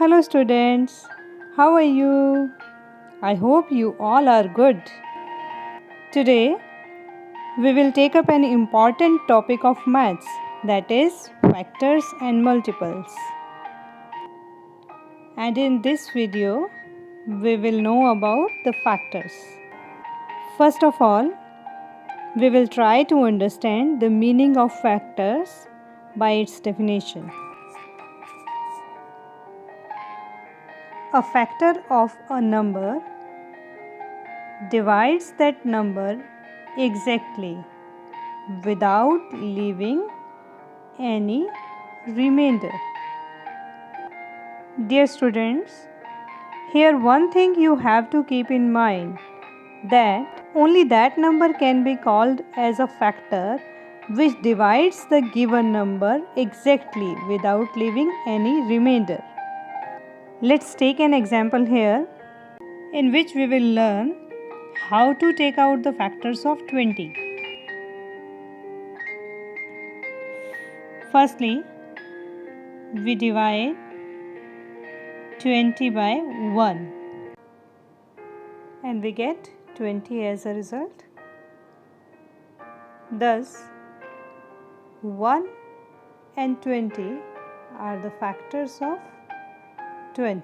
Hello, students. How are you? I hope you all are good. Today, we will take up an important topic of maths, that is, factors and multiples. And in this video, we will know about the factors. First of all, we will try to understand the meaning of factors by its definition. A factor of a number divides that number exactly without leaving any remainder. Dear students, here one thing you have to keep in mind, that only that number can be called as a factor which divides the given number exactly without leaving any remainder. Let's take an example here in which we will learn how to take out the factors of 20. Firstly, we divide 20 by 1 and we get 20 as a result. Thus, 1 and 20 are the factors of 20.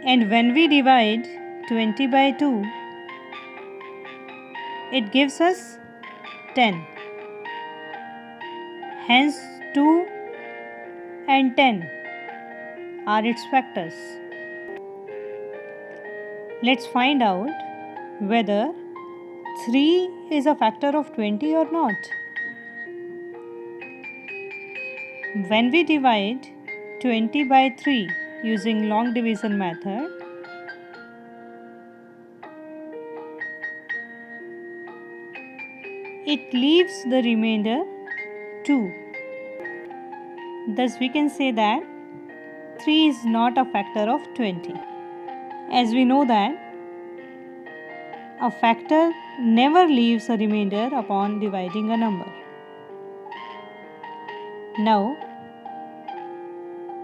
And when we divide 20 by 2, it gives us 10. Hence, 2 and 10 are its factors. Let's find out whether 3 is a factor of 20 or not. When we divide 20 by 3 using long division method, it leaves the remainder 2. Thus we can say that 3 is not a factor of 20. As we know that a factor never leaves a remainder upon dividing a number. Now,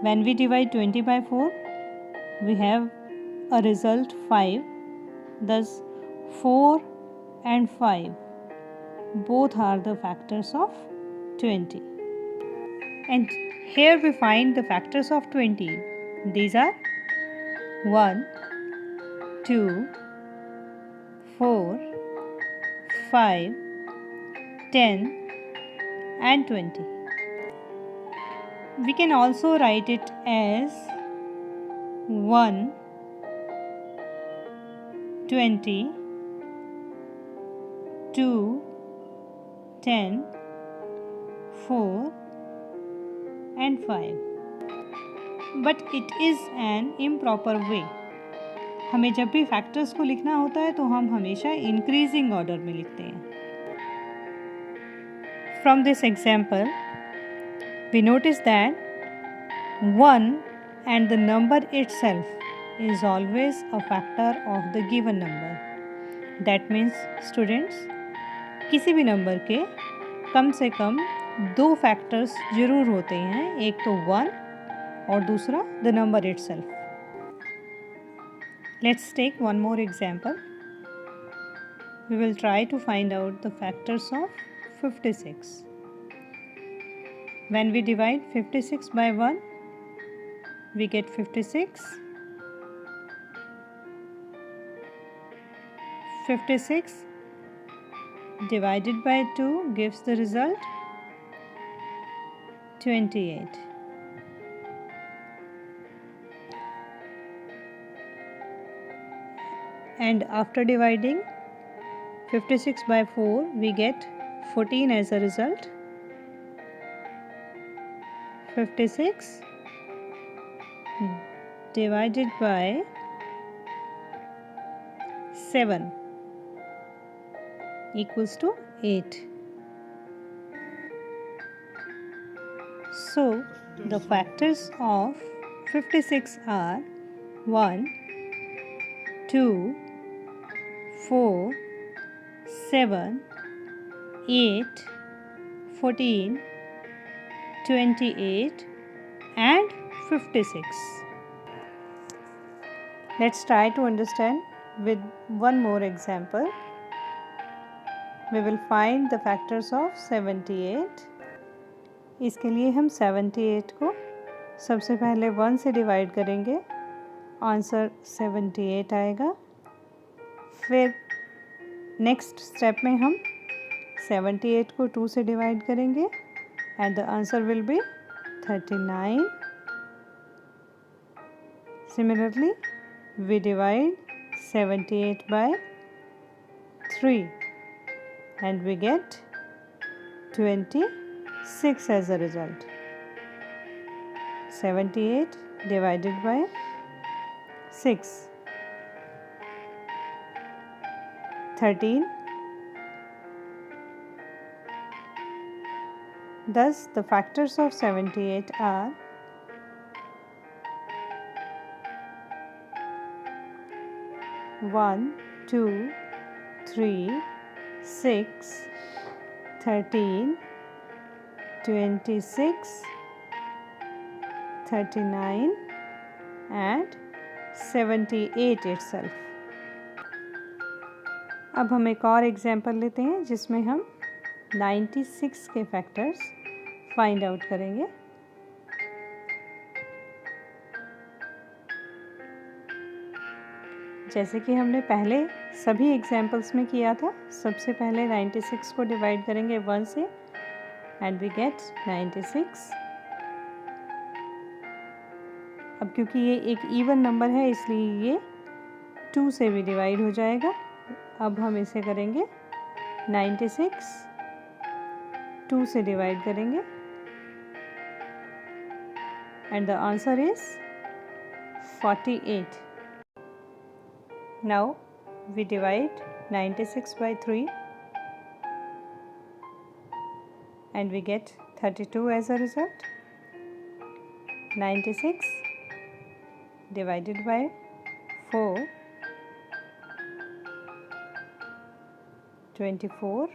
when we divide 20 by 4, we have a result 5. Thus, 4 and 5 both are the factors of 20. And here we find the factors of 20. These are 1, 2, 4, 5, 10 and 20. We can also write it as 1, 20, 2, 10, 4 and 5. But it is an improper way. हमें जब भी factors को लिखना होता है तो हम हमेशा इंक्रीजिंग ऑर्डर में लिखते हैं. From this example, we notice that 1 and the number itself is always a factor of the given number. That means, students, किसी भी नंबर के कम से कम 2 फैक्टर्स जरूर होते हैं. एक तो 1 और दूसरा the number itself. Let's take one more example. We will try to find out the factors of 56. When we divide 56 by 1, we get 56. 56 divided by 2 gives the result 28. And after dividing 56 by 4, we get 14 as a result. 56 divided by 7 equals to 8. So, the factors of 56 are 1, 2, 4, 7, 8 14, 28 and 56. Let's try to understand with one more example. We will find the factors of 78. इसके लिए हम 78 को सबसे पहले 1 से divide करेंगे, answer 78 आएगा। फिर नेक्स्ट स्टेप में हम 78 को 2 से डिवाइड करेंगे and the answer will be 39. Similarly, we divide 78 by 3 and we get 26 as a result. 78 divided by 6, 13. Thus, the factors of 78 are 1, 2, 3, 6, 13, 26, 39 and 78 itself. अब हम एक और एग्जाम्पल लेते हैं जिसमें हम 96 के फैक्टर्स फाइंड आउट करेंगे। जैसे कि हमने पहले सभी एग्जाम्पल्स में किया था, सबसे पहले 96 को डिवाइड करेंगे 1 से एंड वी गेट 96। अब क्योंकि ये एक इवन नंबर है इसलिए ये 2 से भी डिवाइड हो जाएगा। अब हम इसे करेंगे 96 2 से डिवाइड करेंगे and the answer is 48. Now we divide 96 by 3 and we get 32 as a result. 96 divided by 4, 24,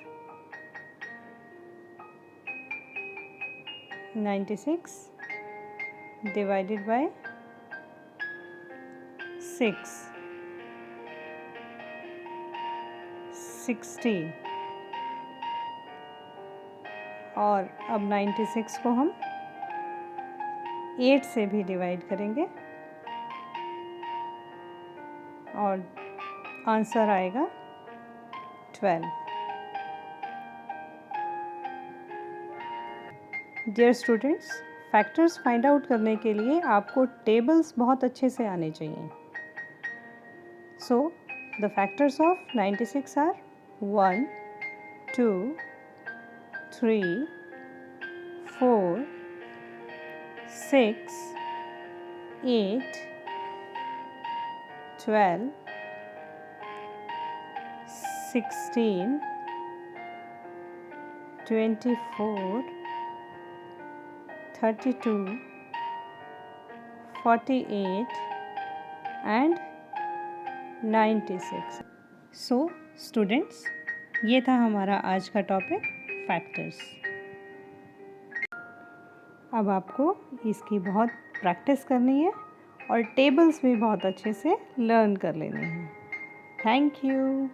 96 divided by 6, 60 और अब 96 को हम 8 से भी डिवाइड करेंगे और आंसर आएगा 12. Dear students, factors find out करने के लिए आपको टेबल्स बहुत अच्छे से आने चाहिए। So the factors of 96 are 1, 2, 3, 4, 6, 8, 12, 16, 24, 32, 48 and 96. So students, ये था हमारा आज का टॉपिक फैक्टर्स। अब आपको इसकी बहुत प्रैक्टिस करनी है और टेबल्स भी बहुत अच्छे से लर्न कर लेने हैं। Thank you.